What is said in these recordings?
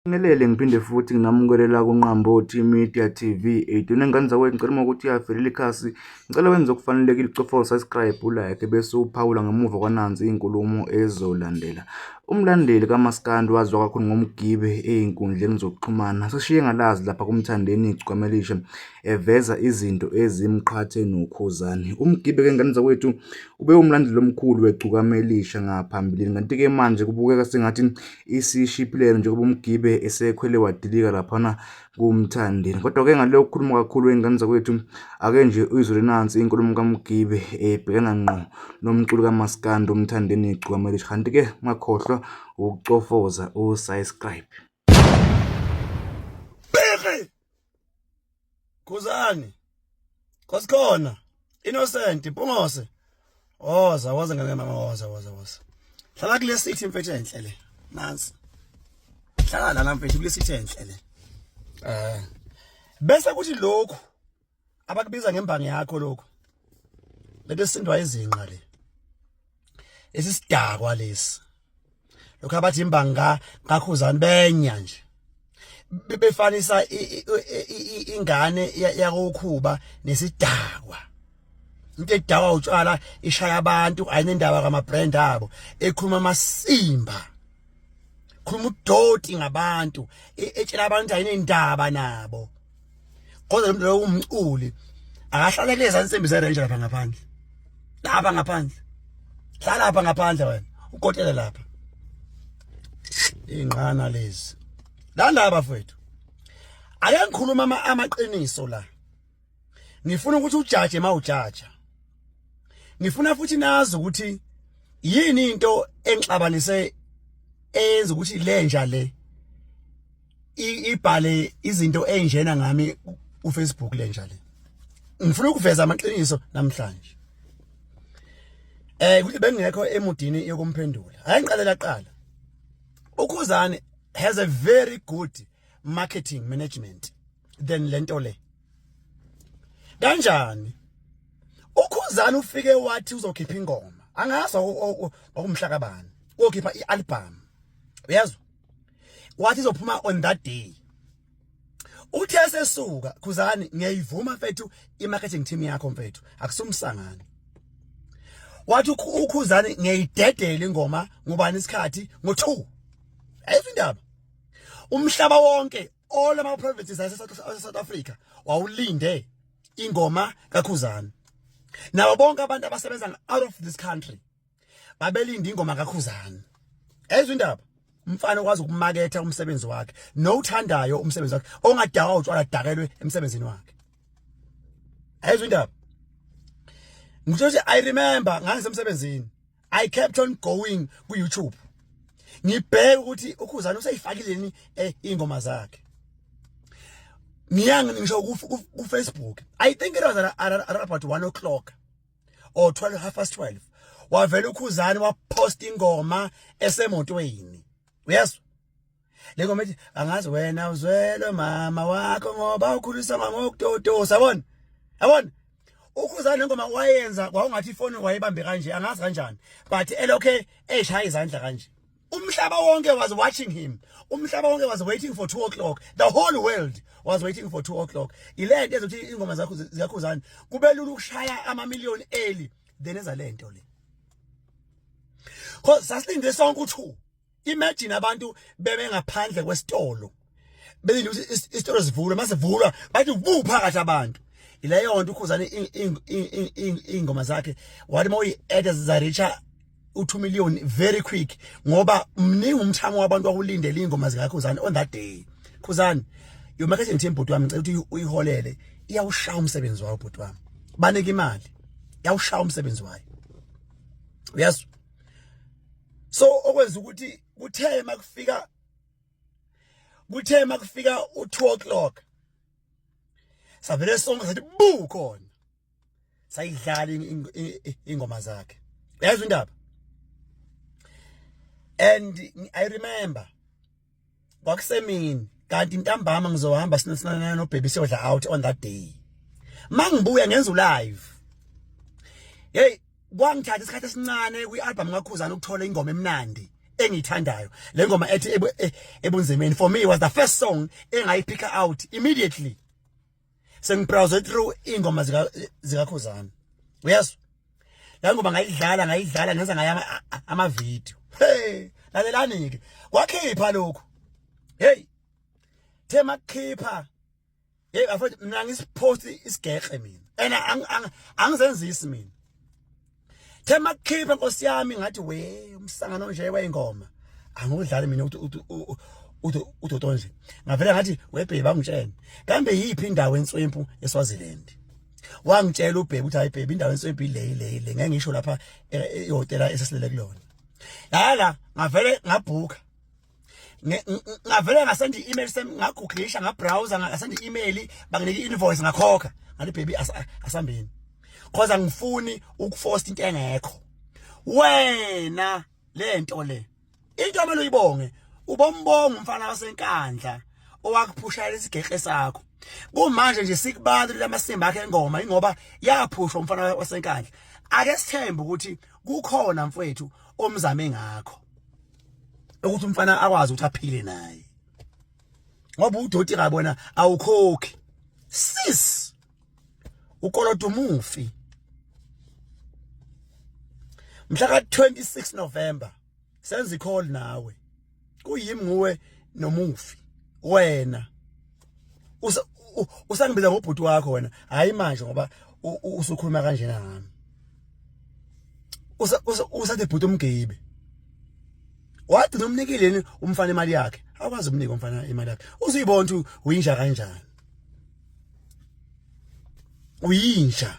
Ngelele ngiphinde futhi nginamukelela kuNqambothi Media TV 18 engane zakwethu ngicela ukuthi uyavelela ikhasi ngicela wenze okufanelekile ucofa subscribe ulike bese uphawula ngemuva kwananzi inkulumo ezolandela. Umlandeli kaMaskandi waziwa kakhulu ngomgibe ezinkundleni zokuxhumana seshiye ngalazi lapha kumthandeni igcwamelisha eveza izinto ezimqhathe nokhuzani. Umgibe ke ngane zakwethu ube umlandeli omkhulu wegcukamelisha ngaphambilini kanti ke manje kubukeka sengathi isishipilelo njengoba umgibe esekhwele wadilika laphana kumthandeni. Kodwa ke ngale ukukhuluma kakhulu wengane zakwethu ake nje uyizwe nansi inkulumo kaMgibe ebhekana ngqo nomculo kaMaskandi umthandeni igcukamelisha. Kanti ke makhohlwa ukucofoza usubscribe. Bheki Khuzani Khosikhona Innocent Mpungose woza ngeke mama woza hlala kule sithi mfethu enhle le nansi hlala la mfethu kule sithi enhle le bese kuthi lokho abakubiza ngembangi yakho lokho lento sindwa izinqa le esisidakwa lesi lokho abathi imbanga kaKhuzani benya nje befanisa ingane yakokhuba nesidakwa into edakwa utshwala ishaya abantu ayinendaba kama brand abo ekhuluma amasimba khuluma udoti ngabantu etshela abantu ayinendaba nabo kodwa lo umculi akahlala kulezi insimbi zerange lapha ngaphandle hlala lapha ngaphandle wena ukotela lapha ingqana lezi laba mfowethu ake ngikhuluma amaqiniso la ngifuna ukuthi ujaje mawujaja ngifuna futhi nazi ukuthi yini into engixabanise enza ukuthi lenja le ibhale izinto enjena ngami uFacebook lenja le ngifuna ukuveza amaqiniso namhlanje ukuthi bengekho emudini yokumphendula ayangiqalela qala uKhuzani has a very good marketing management than lento le kanjani uKhuzani ufike wathi uzokhipha ingoma angazi okumhlaka bani uyokhipha ialbum uyazwa wathi izophuma on that day uthe sesuka Khuzani ngiyayivuma mfethu imarketing team yakho mfethu akusumsangani wathi uKhuzani ngiyayidedela ingoma ngubani isikhathi ngo2 ayizindaba umhlaba wonke all ama provinces ase-South Africa wawulinde ingoma kaKhuzani nabo bonke abantu abasebenza out of this country babelinde ingoma kaKhuzani ayizindaba umfana okwazi ukumaketha umsebenzi wakhe nowuthandayo umsebenzi wakhe ongadakwa utshwala dakelwe emsebenzini wakhe ayizindaba ngisho I remember ngangisemsebenzini I kept on going ku YouTube ngibheka ukuthi uKhuzani useyifakileni ingoma zakhe ngisho ku Facebook I think it was about 1 o'clock or 12:30 wavela uKhuzani wapost ingoma esemotweni uyazwa le ngoma ethi angazi wena uzwelo mama wakho ngoba ukhulisa ngokutotosa yabona uKhuzani ngoma wayenza kwaungathi ifoni wayibambe kanje angazi kanjani but elokhe eshaya izandla kanje umhlaba wonke was watching him umhlaba wonke was waiting for 2 o'clock the whole world was waiting for 2 o'clock ilento ezokuthi ingoma zakho ziyaKhuzani kube lula ukushaya amamillion early then eza lento le cause sasilinde sonke u2 imagine abantu bebe ngaphandle kwesitolo belinde ukuthi isitolo sivulwe masivulwa bathi vuphakathi abantu ileyo nto uKhuzani ingoma zakhe wathi mayi-add zaricha u2 million very quick ngoba mningi umthamo wabantu wakulindela ingoma zikaKhuzani on that day. Khuzani your marketing team bhuti wami ngicela ukuthi uyiholele iyawushaya umsebenzi wayo bhuti wami banike imali iyawushaya umsebenzi wayo uyazwa so okwenza ukuthi kuthe makufika u2 o'clock savele sonke sathi bu khona sayidlala ingoma zakhe uyazwa indaba and I remember kwakusemini kanti ntambama ngizohamba sinana no baby siyodla out on that day mangibuya ngenza live hey kwangithatha isikhathi esincane kwi-album kaKhuzani ukuthola ingoma emnandi engiyithandayo le ngoma ethi ebunzimeni for me was the first song engayipick out immediately sengibrowse through ingoma zika Khuzani uyazwa la ngoma ngayidlala ngenza ngaya ama video hey lalelani ke wakhipha lokho hey thema khipha hey afuthi mina ngisipost isigekhe mina and angizenzisi mina thema khipha Nkosi yami ngathi we umsangano nje weingoma angudlali mina uToto nje ngavela ngathi webhebe angitshene kambe yipi indawo enswempu eSwaziland wangitshela ubhebe ukuthi hayi bhebe indawo enswempu ile ngeke ngisho lapha ehotela esesilele kulona yala ngavele ngabhuka ngavele ngasenda i-email ngagooglisha ngabrowser ngasenda i-email banginike invoice ngakhokha ngathi baby asambeni cause angifuni ukuforce into engekho wena lento le into amele uyibonge ubombonga umfana wasenkandla owakuphushela isigekhe sakho kumanje nje sikubali lamasimba akhe engoma ingoba yaphushwa umfana wasenkandla ake sithembe ukuthi kukhona mfowethu omzame ngakho ukuthi umfana akwazi ukuthi aphile naye ngoba udoti kabona awukhokhi sis ukolodo umufi mhla ka 26 November senza icall nawe kuyimi nguwe nomufi wena usangibiza ngobhuti wakho wena hayi manje ngoba usukhuluma kanje nami usathi bhuti umgebe wathi nomnikileni umfana imali yakhe akwazi umnika umfana imali yakhe uzuyibona ukuthi uyinja kanjani uyinja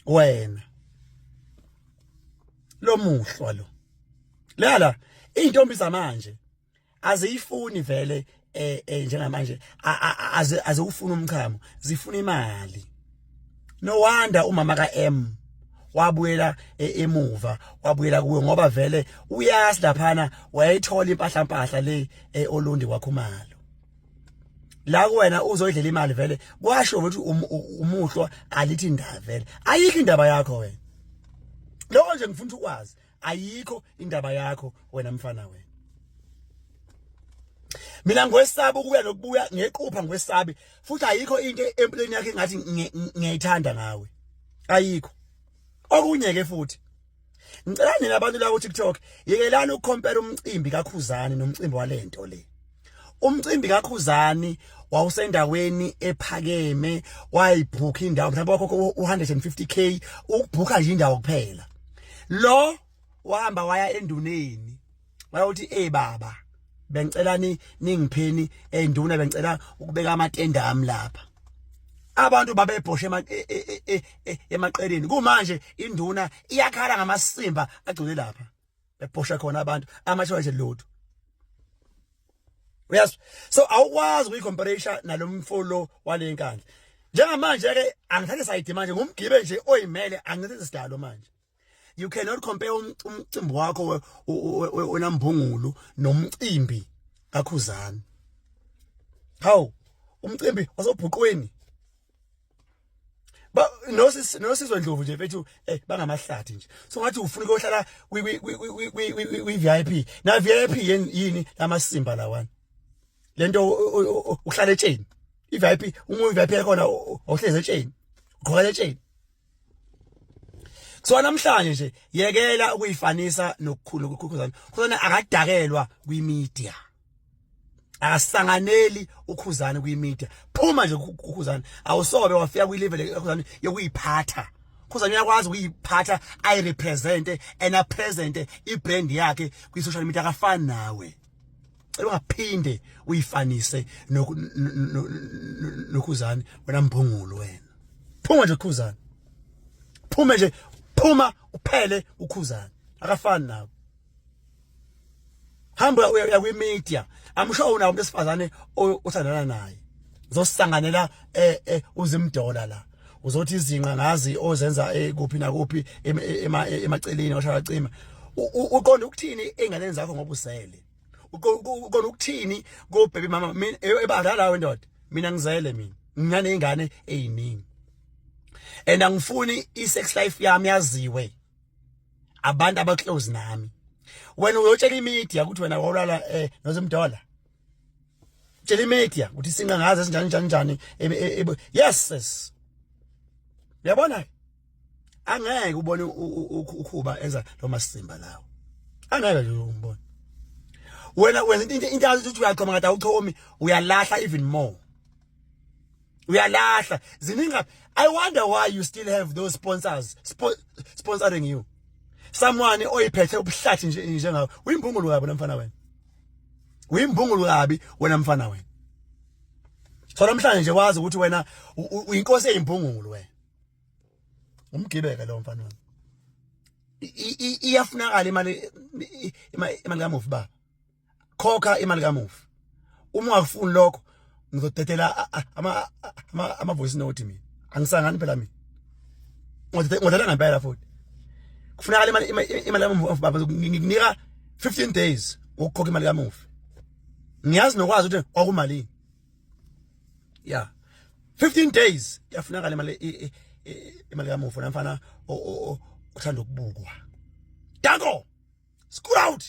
wena lo muhlwa lo lala intombi zamanje aziyifuni vele njengamanje azufuna umchamo zifuna imali no wonder umama ka M wabuyela emuva wabuyela kuwe ngoba vele uyazi laphana wayithola impahla le olundi kwakhumalo la kuwena uzoyidlela imali vele kwasho ukuthi umuhlwa alithi indaba vele ayikho indaba yakho wena lokho nje ngifuna ukwazi ayikho indaba yakho wena mfana wena mina ngwesaba ukuya nokubuya ngequpha ngwesabi futhi ayikho into empilweni yakhe ngathi ngiyayithanda ngawe ayikho okunye ke futhi ngicela nina abantu la ku TikTok yekelana ukucompare umcimbi kaKhuzani nomcimbi walento le umcimbi kaKhuzani wawusendaweni ephakeme wayibhuka indawo mhlawumbe wakho 150k ukubhuka nje indawo kuphela lo wahamba waya enduneni wayothi baba bengicela ningipheni enduna bengicela ukubeka amatenda ami lapha abantu babebhoshe emaqeleni kumanje induna iyakhala ngamasimba agcwele lapha bebhosha khona abantu amachoice lotho yes so awukwazi ukuyicomparison nalomfolo walenkandla njengamanje ke angithathe side manje ngumgibe nje oyimele angithathe sidalo manje you cannot compare umcimbi wakho onambungulu nomcimbi kaKhuzani how umcimbi wasobhuqweni ba nosizwe Ndlovu nje mfethu bangamahlathi nje so ngathi ufuna ukuhlala kwi VIP na VIP yini lamasimba lawani lento uhlala etsheni iVIP VIP yakhona ohleze etsheni ukhona etsheni so namhlanje nje yekela ukuyifanisa nokukhulu kuKhuzani khona akadakelwa kwimedia asanganeli uKhuzani kwimedia phuma nje uKhuzani awusobe wafika kwilevel eKhuzani yokuyiphatha Khuzani uyakwazi ukuyiphatha I represent and a present ibrand yakhe kwi social media akafani nawe ungaphinde uyifanise noKhuzani wena mbhungulu wena phuma nje uKhuzani phuma nje phuma uphele uKhuzani akafani nawe hamba uya kwimedia I'm sure una umuntu esifazane othandana naye uzosisanganela uzimdola la uzothi izinqa ngazi ozenza kuphi na kuphi emaceleni oshayacima uqonda ukuthini enganeni zakho ngoba usele uqonda ukuthini go baby mama mina ebadala wendoda mina ngizele mina ngiyane ingane eyiningi and angifuni isex life yami yaziwe abantu abaclose nami wena uyotshela imedia ukuthi wena wawulala noZimdola tshela imedia ukuthi singa ngaze njani yes uyabona angeke ubone ukhuba enza lo masimba lawo angeke nje umbone wena into ukuthi uyaqhoma ngathi awuchomi uyalahla even more uyalahla zininga. I wonder why you still have those sponsors sponsoring you. Someone oyiphethe ubuhlathi nje ngawe uyimbungulu kabi namfana wena uyimbungulu kabi wena mfana wena. So namhlanje nje wazi ukuthi wena uyinkosi eyimbungulu wena umgibeke lo mfana wena. Iyafunakala imali kamufi baba khokha imali kamufi uma ungafuni lokho ngizodedela ama voice note mina angisangani phela mina ngodela ngempela futhi kufunakala imali kamufi baba ngikunika 15 days ukukhokha imali kamufi ngiyazi nokwazi ukuthi kwakumalini yeah 15 days yafunakala imali kamufi namfana uthanda ukubukwa danko school out.